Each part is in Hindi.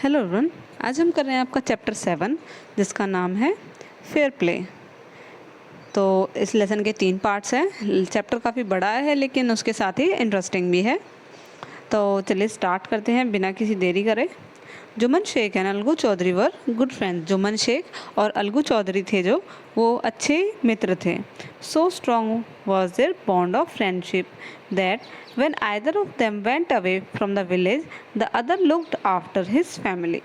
हेलो एवरीवन, आज हम कर रहे हैं आपका चैप्टर 7 जिसका नाम है फेयर प्ले। तो इस लेसन के 3 पार्ट्स हैं। चैप्टर काफ़ी बड़ा है लेकिन उसके साथ ही इंटरेस्टिंग भी है। तो चलिए स्टार्ट करते हैं बिना किसी देरी करे। Jumman Sheikh and Algu Chaudhary were good friends. Jumman Sheikh और अलगू चौधरी थे जो वो अच्छे मित्र थे। So strong was their bond of friendship that when either of them went away from the village, the other looked after his family.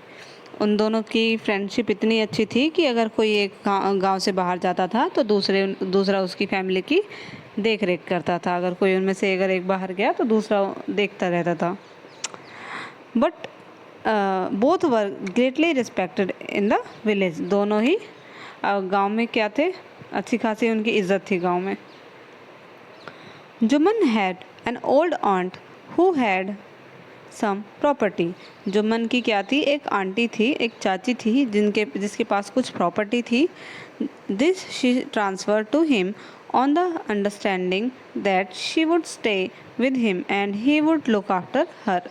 उन दोनों की फ्रेंडशिप इतनी अच्छी थी कि अगर कोई एक गांव से बाहर जाता था तो दूसरा उसकी फैमिली की देख रेख करता था। अगर कोई उनमें से अगर एक बाहर गया तो दूसरा देखता रहता था। But both were greatly respected in the village. दोनों ही गांव में क्या थे, अच्छी खासी उनकी इज्जत थी गांव में। Jumman had an old aunt who had sum property. Jumman की क्या थी, एक आंटी थी, एक चाची थी जिसके पास कुछ प्रॉपर्टी थी। This she transfer to him on the understanding that she would stay with him and he would look after her.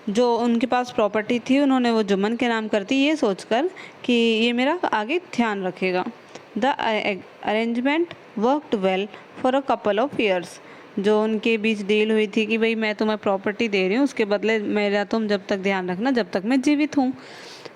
जो उनके पास प्रॉपर्टी थी उन्होंने वो जुम्मन के नाम कर दी, ये सोचकर कि ये मेरा आगे ध्यान रखेगा। The arrangement worked well for a couple of years. जो उनके बीच डील हुई थी कि भाई मैं तुम्हें प्रॉपर्टी दे रही हूँ, उसके बदले मेरा तुम जब तक ध्यान रखना जब तक मैं जीवित हूँ।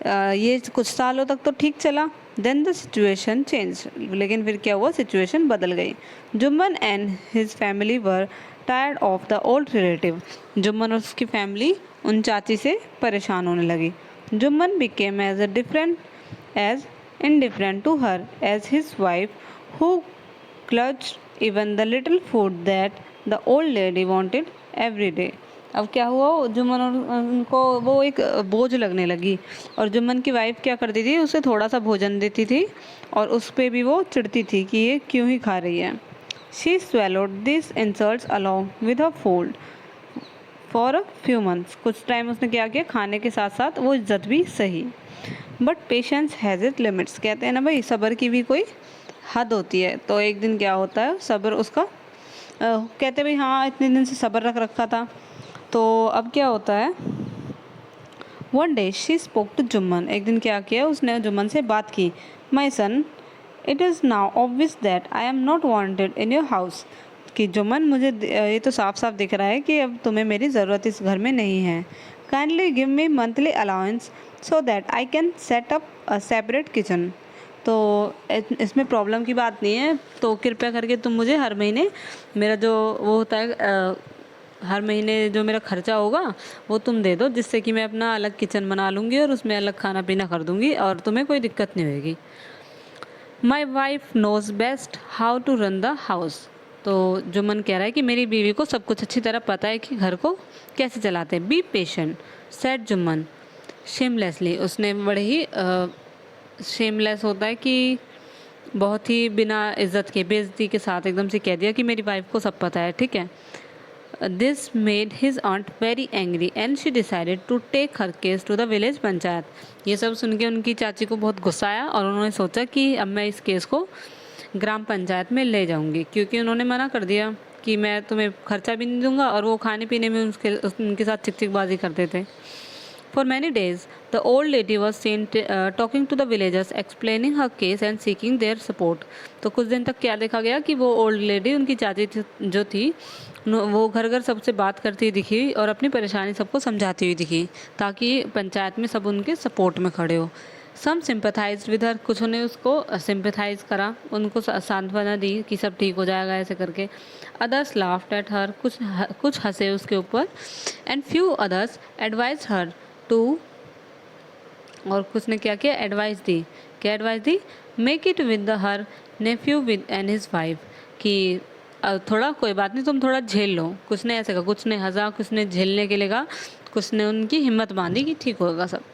ये कुछ सालों तक तो ठीक चला। Then the situation change. लेकिन फिर क्या हुआ, सिचुएशन बदल गई। Jumman and his family were tired of the old relative. Jumman और उसकी फैमिली उन चाची से परेशान होने लगी। Jumman became as indifferent to her as his wife, who clutched even the little food that the old lady wanted every day. अब क्या हुआ, जुम्मन और उनको वो एक बोझ लगने लगी और जुम्मन की वाइफ क्या करती थी, उसे थोड़ा सा भोजन देती थी और उस पर भी वो चिढ़ती थी कि ये क्यों ही खा रही है। She swallowed these insults along with her food for a few months. कुछ टाइम उसने क्या किया, खाने के साथ साथ वो इज्जत भी सही। But patience has it limits. कहते हैं ना भाई, सब्र की भी कोई हद होती है। तो एक दिन क्या होता है, सब्र उसका कहते भाई हाँ इतने दिन से सब्र रख रखा था। तो अब क्या होता है, one day she spoke to Jumman. एक दिन क्या किया, उसने जुम्मन से बात की। My son, it is now obvious that I am not wanted in your house. कि जुम्मन, मुझे ये तो साफ साफ दिख रहा है कि अब तुम्हें मेरी ज़रूरत इस घर में नहीं है। Kindly give me monthly allowance so that I can set up a separate kitchen. तो इसमें प्रॉब्लम की बात नहीं है, तो कृपया करके तुम मुझे हर महीने मेरा जो वो होता है हर महीने जो मेरा खर्चा होगा वो तुम दे दो, जिससे कि मैं अपना अलग किचन बना लूँगी और उसमें अलग खाना पीना कर दूँगी और तुम्हें कोई दिक्कत नहीं होगी। My wife knows best how to run the house. तो जुम्मन कह रहा है कि मेरी बीवी को सब कुछ अच्छी तरह पता है कि घर को कैसे चलाते हैं। Be patient said Jumman shamelessly. उसने बड़े ही शेमलेस होता है कि बहुत ही बिना इज्जत के, बेइज्जती के साथ एकदम से कह दिया कि मेरी वाइफ को सब पता है, ठीक है। This made his aunt very angry and she decided to take her case to the village panchayat. ये सब सुन के उनकी चाची को बहुत गुस्सा आया और उन्होंने सोचा कि अब मैं इस केस को ग्राम पंचायत में ले जाऊंगी, क्योंकि उन्होंने मना कर दिया कि मैं तुम्हें खर्चा भी नहीं दूंगा और वो खाने पीने में उनके साथ चिकचिकबाजी करते थे। For many days, the old lady was seen talking to the villagers, explaining her case and seeking their support. तो कुछ दिन तक क्या देखा गया कि वो ओल्ड लेडी, उनकी चाची जो थी, वो घर घर सबसे बात करती दिखी और अपनी परेशानी सबको समझाती हुई दिखी, ताकि पंचायत में सब उनके सपोर्ट में खड़े हो। सम सिंपथाइज विद हर, कुछ ने उसको सिंपथाइज करा, उनको सांत्वना दी कि सब ठीक हो जाएगा ऐसे करके। अदर्स लाफ्ड एट हर, कुछ हंसे उसके ऊपर। And few others advise her to, और कुछ ने क्या किया, एडवाइस दी। क्या एडवाइस दी, make it with the her nephew with and his wife. कि थोड़ा कोई बात नहीं, तुम थोड़ा झेल लो। कुछ ने ऐसे कहा, कुछ ने हंसा, कुछ ने झेलने के लिए कहा, कुछ ने उनकी हिम्मत बांधी कि ठीक होगा सब।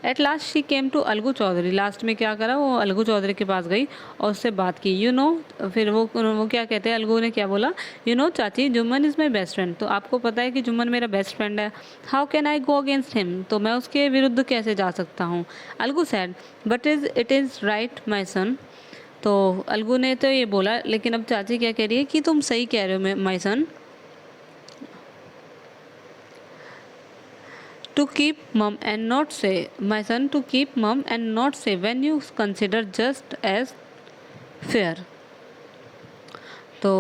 At last she came to Algu Chaudhary. Last में क्या करा, वो अलगू चौधरी के पास गई और उससे बात की। यू नो, फिर वो क्या कहते हैं, अलगू ने क्या बोला, यू नो चाची, Jumman is my best friend. तो आपको पता है कि जुम्मन मेरा बेस्ट फ्रेंड है। How can I go against him, तो मैं उसके विरुद्ध कैसे जा सकता हूँ। Alagu said but it is right my son. तो अलगू ने तो ये बोला, लेकिन अब चाची क्या कह रही है कि तुम सही कह रहे हो माई सन। to keep mum and not say, my son, to keep mum and not say when you consider just as fair. तो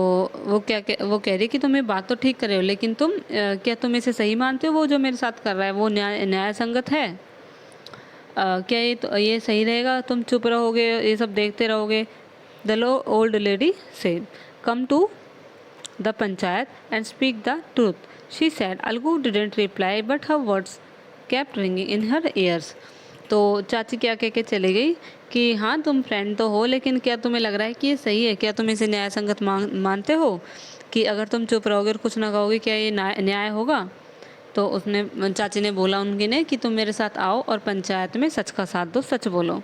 वो कह रही कि तुम ये बात तो ठीक कर रहे हो, लेकिन तुम क्या तुम इसे सही मानते हो? वो जो मेरे साथ कर रहा है वो न्याय संगत है? क्या ये सही रहेगा? तुम चुप रहोगे, ये सब देखते रहोगे? The old lady said, come to the panchayat and speak the truth, she said. Algu didn't reply but her words kept ringing in her ears. तो चाची क्या कह के चली गई कि हाँ तुम फ्रेंड तो हो, लेकिन क्या तुम्हें लग रहा है कि ये सही है? क्या तुम इसे न्याय संगत मानते हो कि अगर तुम चुप रहोगे और कुछ ना कहोगे क्या ये न्याय होगा? तो उसने चाची ने बोला उनकी ने कि तुम मेरे साथ आओ और पंचायत में सच का साथ दो, सच बोलो.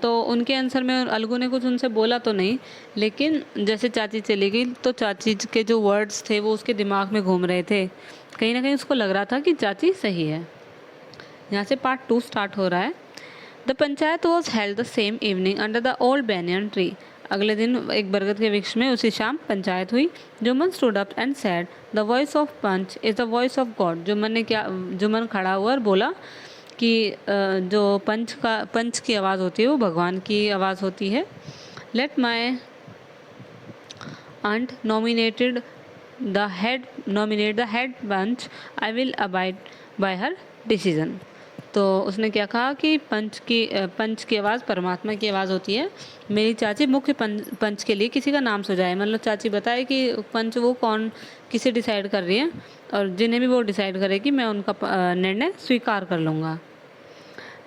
तो उनके आंसर में अलगू ने कुछ उनसे बोला तो नहीं, लेकिन जैसे चाची चली गई तो चाची के जो वर्ड्स थे वो उसके दिमाग में घूम रहे थे. कहीं ना कहीं उसको लग रहा था कि चाची सही है. यहाँ से पार्ट 2 स्टार्ट हो रहा है. The panchayat was held the same evening under the old banyan tree. अगले दिन एक बरगद के वृक्ष में उसी शाम पंचायत हुई. Jumman stood up and said, the voice of panch is the voice of God. Jumman खड़ा हुआ और बोला कि जो पंच की आवाज़ होती है वो भगवान की आवाज़ होती है. Let my aunt nominate the head panch, I will abide by her decision. तो उसने क्या कहा कि पंच की आवाज़ परमात्मा की आवाज़ होती है. मेरी चाची मुख्य पंच के लिए किसी का नाम सुझाए, मतलब चाची बताए कि पंच वो कौन किसे डिसाइड कर रही है, और जिन्हें भी वो डिसाइड करेगी मैं उनका निर्णय स्वीकार कर लूँगा.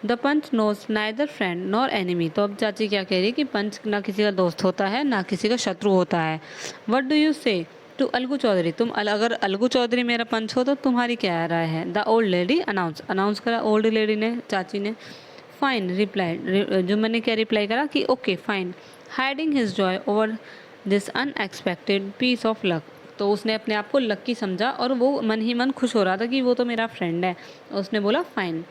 The panch knows neither friend nor enemy. तो अब चाची क्या कह रही है कि पंच ना किसी का दोस्त होता है ना किसी का शत्रु होता है. वट डू यू से टू अलगू चौधरी, तुम अगर अलगू चौधरी मेरा पंच हो तो तुम्हारी क्या राय है? द ओल्ड लेडी अनाउंस करा ओल्ड लेडी ने, चाची ने. फाइन रिप्लाइड, जो मैंने क्या रिप्लाई करा कि okay fine. Hiding his joy over this unexpected piece of luck. तो उसने अपने आप को लक्की समझा और वो मन ही मन खुश हो रहा था कि वो तो मेरा फ्रेंड है. उसने बोला फाइन,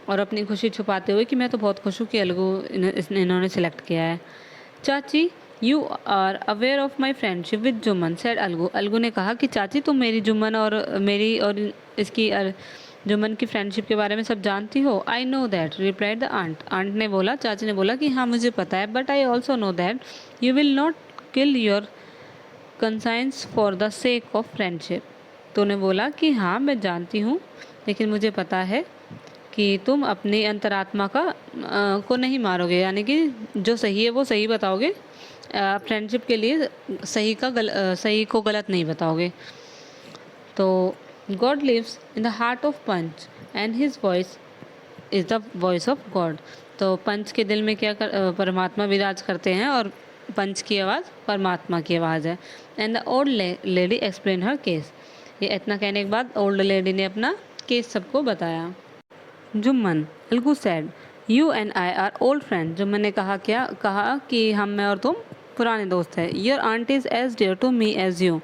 और अपनी खुशी छुपाते हुए कि मैं तो बहुत खुश हूँ कि अलगू इन्होंने सिलेक्ट किया है. चाची, you are aware of my friendship with Jumman, said Algu. Algu ने कहा कि चाची तुम मेरी जुम्मन और इसकी जुम्मन की फ्रेंडशिप के बारे में सब जानती हो. I know that, replied the aunt. Aunt ने बोला, चाची ने बोला कि हाँ मुझे पता है, but I also know that you will not kill your conscience for the sake of friendship. तो उन्हें बोला कि हाँ मैं जानती हूँ, लेकिन मुझे पता है कि तुम अपनी अंतरात्मा को नहीं मारोगे, यानी कि जो सही है वो सही बताओगे, फ्रेंडशिप के लिए सही को गलत नहीं बताओगे. तो God lives in the heart of panch and his voice is the voice of God. तो पंच के दिल में परमात्मा विराज करते हैं और पंच की आवाज़ परमात्मा की आवाज़ है. And the old lady explain her case. ये इतना कहने के बाद ओल्ड लेडी ने अपना केस सबको बताया. Jumman, Algu said, you and I are old friend. Jumman ने कहा कि मैं और तुम पुराने दोस्त हैं. Your auntie is as dear to me as you.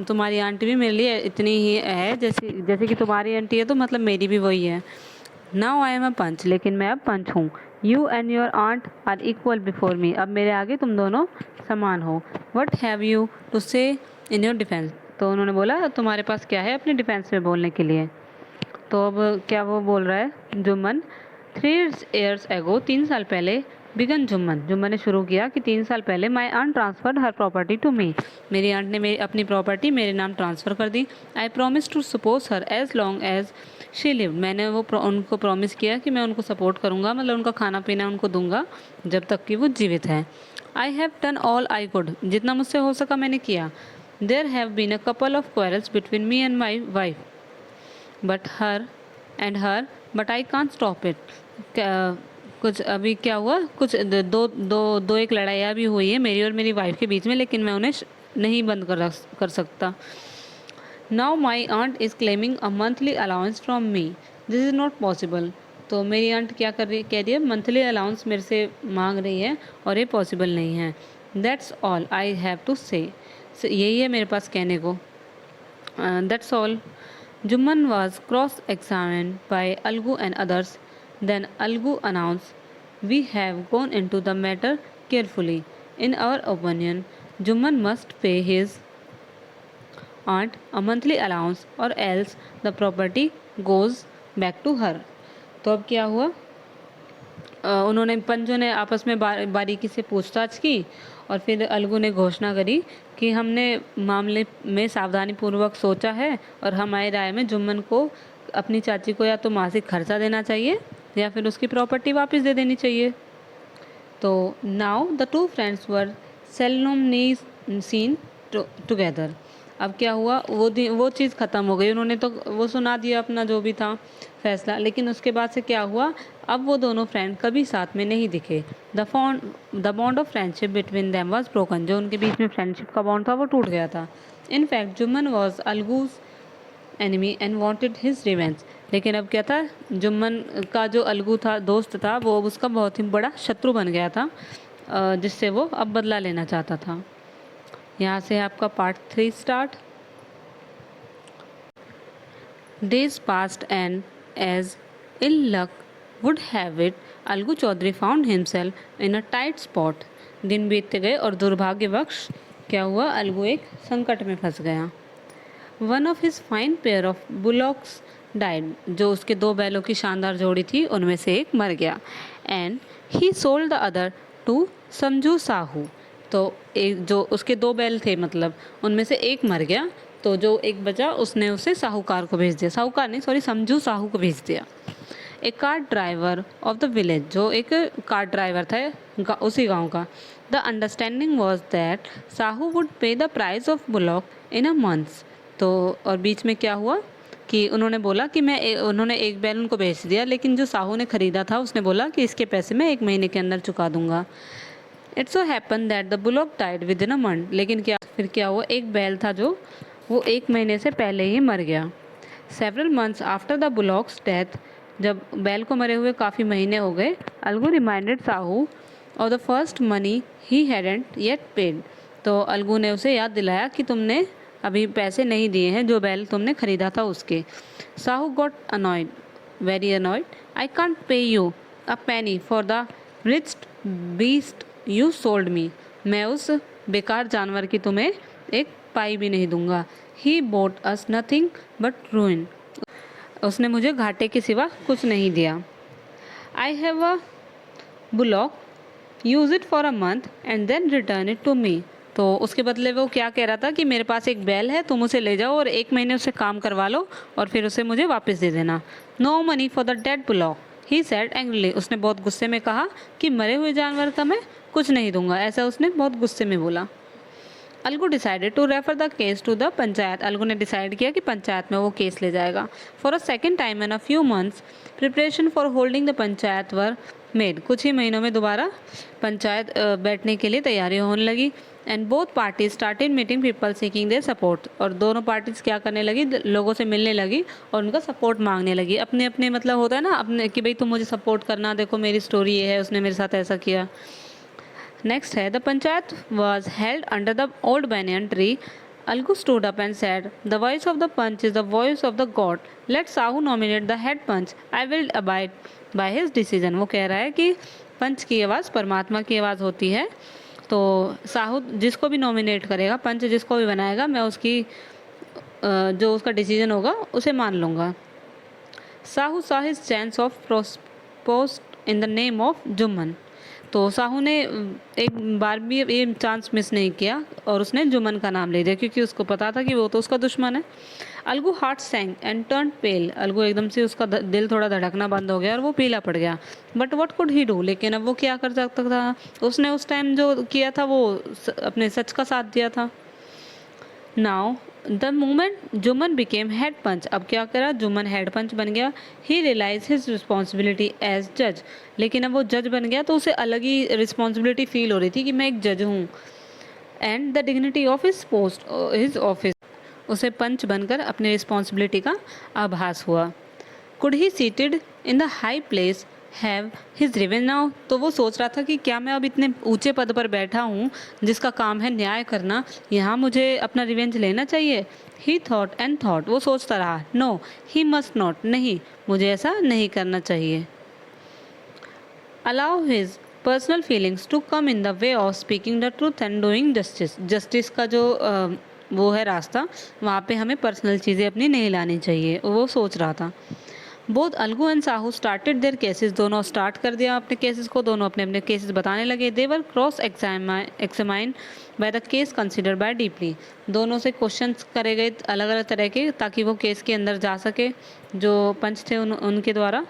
तुम्हारी आंटी भी मेरे लिए इतनी ही है जैसे कि तुम्हारी आंटी है, तो मतलब मेरी भी वही है. नाउ आई एम अ पंच, लेकिन मैं अब पंच हूँ. You and your aunt are equal before me. अब मेरे आगे तुम दोनों समान हो. वट हैव यू टू से इन योर डिफेंस. तो उन्होंने बोला तुम्हारे पास क्या है अपने डिफेंस में बोलने के लिए. तो अब क्या वो बोल रहा है जुम्मन. 3 years ago, 3 साल पहले, बिगन जुम्मन ने शुरू किया कि 3 साल पहले my aunt transferred her property to me. मेरी आंट ने अपनी प्रॉपर्टी मेरे नाम ट्रांसफ़र कर दी. I promise to suppose her as long as she live. मैंने उनको प्रॉमिस किया कि मैं उनको सपोर्ट करूँगा, मतलब उनका खाना पीना उनको दूंगा जब तक कि वो जीवित है. I have done all I could. जितना मुझसे हो सका मैंने किया. There have been a couple of quarrels between me and my wife but I can't stop it. कुछ अभी क्या हुआ, कुछ दो एक लड़ाइयाँ भी हुई है मेरी और मेरी वाइफ के बीच में, लेकिन मैं उन्हें नहीं बंद कर सकता. Now my aunt is claiming a monthly allowance from me. This is not possible. तो मेरी आंट क्या कह रही है, मंथली अलाउंस मेरे से मांग रही है और ये पॉसिबल नहीं है. That's all I have to say. यही है मेरे पास कहने को. That's all. Jumman was cross-examined by Algu and others. Then Algu announced, "We have gone into the matter carefully. In our opinion, Jumman must pay his aunt a monthly allowance, or else the property goes back to her. तो अब क्या हुआ, उन्होंने पंचों ने आपस में बारीकी से पूछताछ की और फिर अलगू ने घोषणा करी कि हमने मामले में सावधानीपूर्वक सोचा है और हमारी राय में जुम्मन को अपनी चाची को या तो मासिक खर्चा देना चाहिए या फिर उसकी प्रॉपर्टी वापस दे देनी चाहिए। तो now the two friends were seldom seen together. अब क्या हुआ, वो चीज़ ख़त्म हो गई, उन्होंने तो वो सुना दिया अपना जो भी था फैसला, लेकिन उसके बाद से क्या हुआ, अब वो दोनों फ्रेंड कभी साथ में नहीं दिखे। The bond of friendship between them was broken. जो उनके बीच में फ्रेंडशिप का बॉन्ड था वो टूट गया था। In fact Jumman was Alagu's enemy and wanted his revenge. लेकिन अब क्या था, जुम्मन का जो अलगू था, दोस्त था, वो उसका बहुत ही बड़ा शत्रु बन गया था, जिससे वो अब बदला लेना चाहता था। यहाँ से आपका part 3 start. Days passed and as ill luck would have it, Algu Chaudhary found himself in a tight spot. दिन बीतते गए और दुर्भाग्यवश क्या हुआ, अलगू एक संकट में फंस गया। One of his fine pair of bullocks died. जो उसके 2 बैलों की शानदार जोड़ी थी उनमें से एक मर गया। And he sold the other to Samjhu Sahu. तो एक जो उसके 2 बैल थे, मतलब उनमें से एक मर गया, तो जो एक बचा उसने उसे साहूकार को भेज दिया, साहूकार नहीं सॉरी समझू साहू को भेज दिया। एक cart driver of the village. जो एक कार्ट ड्राइवर था उसी गांव का। The understanding was that Sahu would pay the price of bullock in a months. तो और बीच में क्या हुआ कि उन्होंने बोला कि उन्होंने एक बैल उनको भेज दिया, लेकिन जो साहू ने ख़रीदा था उसने बोला कि इसके पैसे मैं 1 महीने के अंदर चुका दूंगा। It so happen that the bullock died with in a month. लेकिन फिर क्या हुआ, एक बैल था जो वो 1 महीने से पहले ही मर गया। Several months after the bullocks death. जब बैल को मरे हुए काफ़ी महीने हो गए, अलगू रिमाइंडेड साहू और the first money he hadn't yet paid. तो अलगू ने उसे याद दिलाया कि तुमने अभी पैसे नहीं दिए हैं जो बैल तुमने ख़रीदा था उसके। Sahu got annoyed, very annoyed. I can't pay you a penny for the wretched beast you sold me. मैं उस बेकार जानवर की तुम्हें एक पाई भी नहीं दूंगा। He brought us nothing but ruin. उसने मुझे घाटे के सिवा कुछ नहीं दिया। I have a bullock, use it for a month and then return it to me. तो उसके बदले वो क्या कह रहा था कि मेरे पास एक बैल है, तुम उसे ले जाओ और 1 महीने उससे काम करवा लो और फिर उसे मुझे वापस दे देना। No money for the dead bullock, he said angrily. उसने बहुत गुस्से में कहा कि मरे हुए जानवर का मैं कुछ नहीं दूंगा, ऐसा उसने बहुत गुस्से में बोला। Algu decided to refer the case to the panchayat. Algu ने डिसाइड किया कि पंचायत में वो केस ले जाएगा। For a second time in a few months preparation for holding the panchayat were made. कुछ ही महीनों में दोबारा पंचायत बैठने के लिए तैयारी होने लगी। And both parties started meeting people seeking their support. और दोनों पार्टीज क्या करने लगी, लोगों से मिलने लगी और उनका सपोर्ट मांगने लगी। अपने अपने मतलब होता है ना अपने कि भाई तुम मुझे सपोर्ट करना, देखो मेरी स्टोरी ये है, उसने मेरे साथ ऐसा किया। नेक्स्ट है the panchayat was held under the old banyan tree. Algu stood up and said, the voice of the punch is the voice of the god. Let Sahu nominate the head punch. I will abide by his decision. वो कह रहा है कि पंच की आवाज़ परमात्मा की आवाज़ होती है, तो साहू जिसको भी नॉमिनेट करेगा, पंच जिसको भी बनाएगा, मैं उसकी जो उसका डिसीजन होगा उसे मान लूँगा। Sahu saw his chance of post in the name of Jumman. तो साहू ने एक बार भी ये चांस मिस नहीं किया और उसने जुम्मन का नाम ले दिया, क्योंकि उसको पता था कि वो तो उसका दुश्मन है। अलगू हार्ट सैंक एंड टर्न पेल। अलगू एकदम से उसका दिल थोड़ा धड़कना बंद हो गया और वो पीला पड़ गया। But what could he do. लेकिन अब वो क्या कर सकता था, उसने उस टाइम जो किया था वो अपने सच का साथ दिया था। Now the moment Jumman became head panch. अब क्या करा, जुम्मन हेड पंच बन गया। He realize his responsibility as जज। लेकिन अब वो जज बन गया तो उसे अलग ही रिस्पॉन्सिबिलिटी फील हो रही थी कि मैं एक जज हूँ। And the dignity of his post his office. उसे पंच बनकर अपनी रिस्पॉन्सिबिलिटी का आभास हुआ। Could he seated in the high place have his revenge now. तो वो सोच रहा था कि क्या मैं अब इतने ऊंचे पद पर बैठा हूँ जिसका काम है न्याय करना, यहाँ मुझे अपना रिवेंज लेना चाहिए। He thought and thought. वो सोचता रहा। No he must not. नहीं, मुझे ऐसा नहीं करना चाहिए। Allow his personal feelings to come in the way of speaking the truth and doing justice. Justice का जो वो है रास्ता, वहाँ पे हमें पर्सनल चीज़ें अपनी नहीं लानी चाहिए, वो सोच रहा था। Both Algu and Sahu started their cases, दोनों स्टार्ट कर दिया अपने केसेस को, दोनों अपने अपने केसेस बताने लगे। They were cross examine by the case consider by deeply, दोनों से क्वेश्चंस करे गए अलग अलग तरह के ताकि वो केस के अंदर जा सके जो पंच थे उनके द्वारा।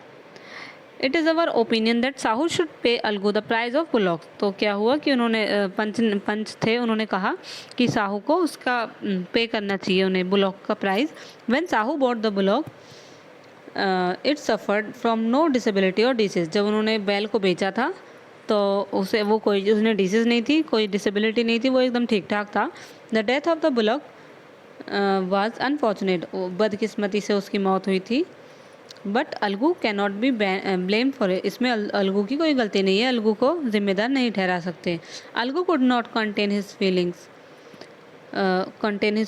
It is our opinion that Sahu should pay Algu the price of bullock, तो क्या हुआ कि उन्होंने पंच थे, उन्होंने कहा कि साहू को उसका पे करना चाहिए उन्हें बुलॉक का price. When Sahu bought the bullock it suffered from no disability और डिसीज, जब उन्होंने बैल को बेचा था तो उसे वो कोई उसने डिसीज नहीं थी, कोई डिसेबिलिटी नहीं थी, वो एकदम ठीक ठाक था। The death of the bullock was unfortunate, बदकिस्मती से उसकी मौत हुई थी। But Algu can not be blame for it, इसमें अलगू की कोई गलती नहीं है, अलगू को जिम्मेदार नहीं ठहरा सकते। Alagu could not contain his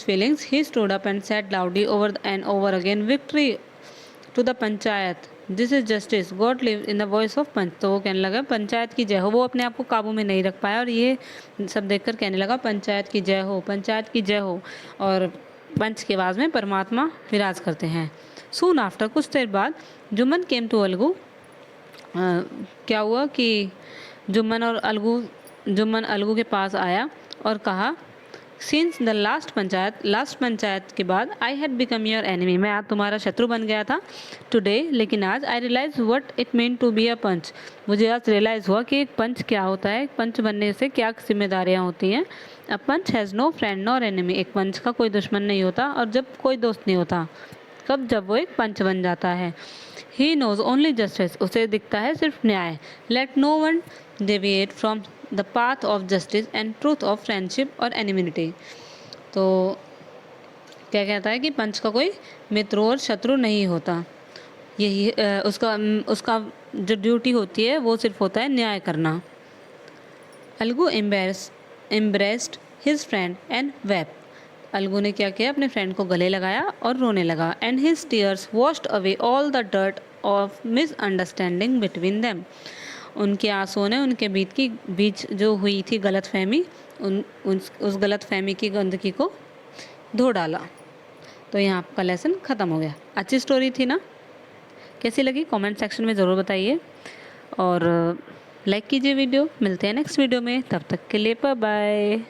feelings, he stood up and said loudly over and over again, victory to the panchayat, this is justice, God live in the voice of panch, तो वो कहने लगा पंचायत की जय हो। वो अपने आप को काबू में नहीं रख पाया और ये सब देखकर कहने लगा पंचायत की जय हो, पंचायत की जय हो, और पंच की आवाज़ में परमात्मा विराज करते हैं। सून आफ्टर, कुछ देर बाद, जुम्मन केम टू अलगू, क्या हुआ कि जुम्मन अलगू के पास आया और कहा, सिंस द लास्ट पंचायत के बाद I had become your enemy, मैं आज तुम्हारा शत्रु बन गया था। टुडे, लेकिन आज, I realize what it mean to be a panch, मुझे आज रियलाइज़ हुआ कि एक पंच क्या होता है, एक पंच बनने से क्या जिम्मेदारियाँ होती हैं। A panch has no friend nor enemy, एक पंच का कोई दुश्मन नहीं होता और जब कोई दोस्त नहीं होता, कब, जब वो एक पंच बन जाता है। ही नोज ओनली जस्टिस, उसे दिखता है सिर्फ न्याय। Let no one deviate from the path of justice and truth of friendship और एनिमिटी, तो क्या कहता है कि पंच का कोई मित्र और शत्रु नहीं होता, यही उसका जो ड्यूटी होती है वो सिर्फ होता है न्याय करना। Alagu embraced his friend and wept, Alagu ने क्या किया, अपने फ्रेंड को गले लगाया और रोने लगा। And his tears washed away all the dirt of misunderstanding between them, उनके आंसुओं ने उनके बीच जो हुई थी गलतफहमी, उस गलतफहमी की गंदगी को धो डाला। तो यहाँ आपका लेसन ख़त्म हो गया। अच्छी स्टोरी थी ना, कैसी लगी कमेंट सेक्शन में ज़रूर बताइए और लाइक कीजिए वीडियो। मिलते हैं नेक्स्ट वीडियो में, तब तक के लिए बाय बाय।